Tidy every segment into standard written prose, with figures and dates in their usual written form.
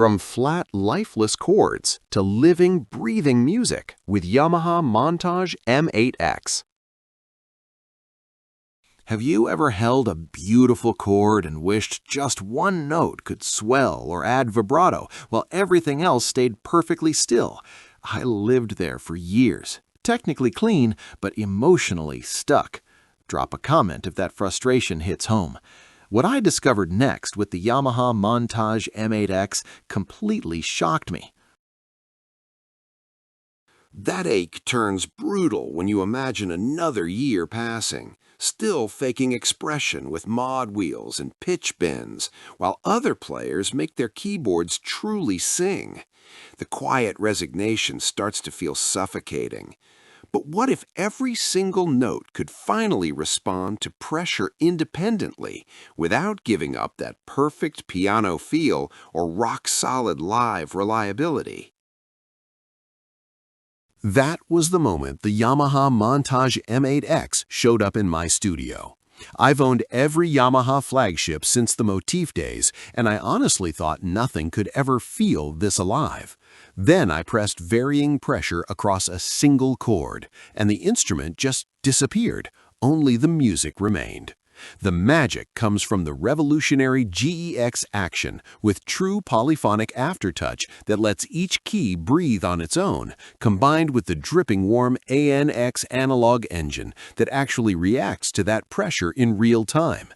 From flat, lifeless chords to living, breathing music with Yamaha Montage M8X. Have you ever held a beautiful chord and wished just one note could swell or add vibrato while everything else stayed perfectly still? I lived there for years. Technically clean, but emotionally stuck. Drop a comment if that frustration hits home. What I discovered next with the Yamaha Montage M8X completely shocked me. That ache turns brutal when you imagine another year passing, still faking expression with mod wheels and pitch bends, while other players make their keyboards truly sing. The quiet resignation starts to feel suffocating. But what if every single note could finally respond to pressure independently without giving up that perfect piano feel or rock-solid live reliability? That was the moment the Yamaha Montage M8X showed up in my studio. I've owned every Yamaha flagship since the Motif days, and I honestly thought nothing could ever feel this alive. Then I pressed varying pressure across a single chord, and the instrument just disappeared. Only the music remained. The magic comes from the revolutionary GEX action with true polyphonic aftertouch that lets each key breathe on its own, combined with the dripping warm ANX analog engine that actually reacts to that pressure in real time.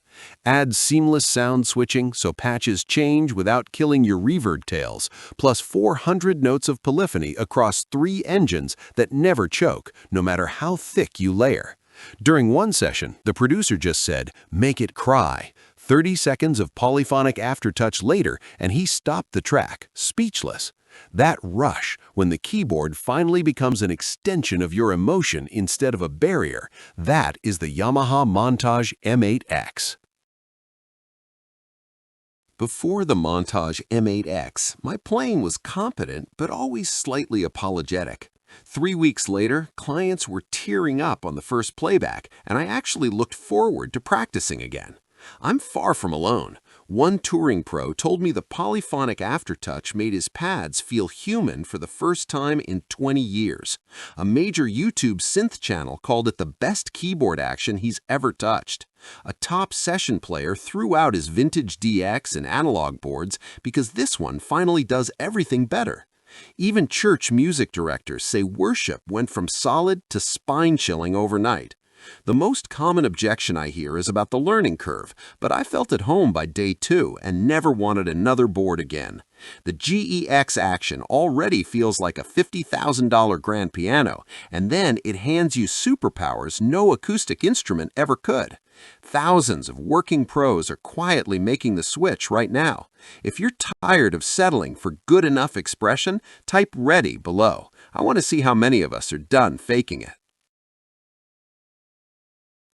Add seamless sound switching so patches change without killing your reverb tails, plus 400 notes of polyphony across 3 engines that never choke, no matter how thick you layer. During one session, the producer just said, "Make it cry." 30 seconds of polyphonic aftertouch later, and he stopped the track, speechless. That rush, when the keyboard finally becomes an extension of your emotion instead of a barrier, that is the Yamaha Montage M8X. Before the Montage M8X, my playing was competent but always slightly apologetic. 3 weeks later, clients were tearing up on the first playback, and I actually looked forward to practicing again. I'm far from alone. One touring pro told me the polyphonic aftertouch made his pads feel human for the first time in 20 years. A major YouTube synth channel called it the best keyboard action he's ever touched. A top session player threw out his vintage DX and analog boards because this one finally does everything better. Even church music directors say worship went from solid to spine-chilling overnight. The most common objection I hear is about the learning curve, but I felt at home by day 2 and never wanted another board again. The GEX action already feels like a $50,000 grand piano, and then it hands you superpowers no acoustic instrument ever could. Thousands of working pros are quietly making the switch right now. If you're tired of settling for good enough expression, type "ready" below. I want to see how many of us are done faking it.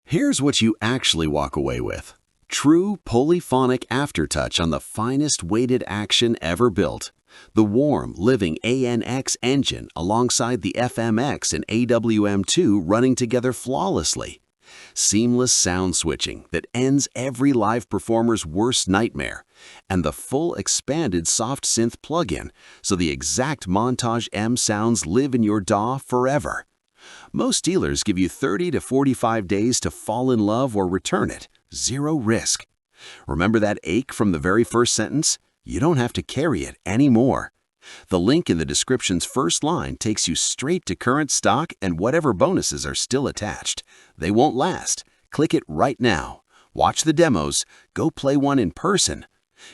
Here's what you actually walk away with. True polyphonic aftertouch on the finest weighted action ever built. The warm, living ANX engine alongside the FMX and AWM2 running together flawlessly. Seamless sound switching that ends every live performer's worst nightmare. And the full expanded soft synth plugin, so the exact Montage M sounds live in your DAW forever. Most dealers give you 30 to 45 days to fall in love or return it. Zero risk. Remember that ache from the very first sentence? You don't have to carry it anymore. The link in the description's first line takes you straight to current stock and whatever bonuses are still attached. They won't last. Click it right now. Watch the demos. Go play one in person.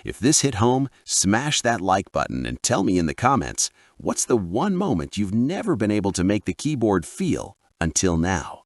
If this hit home, smash that like button and tell me in the comments, what's the one moment you've never been able to make the keyboard feel until now?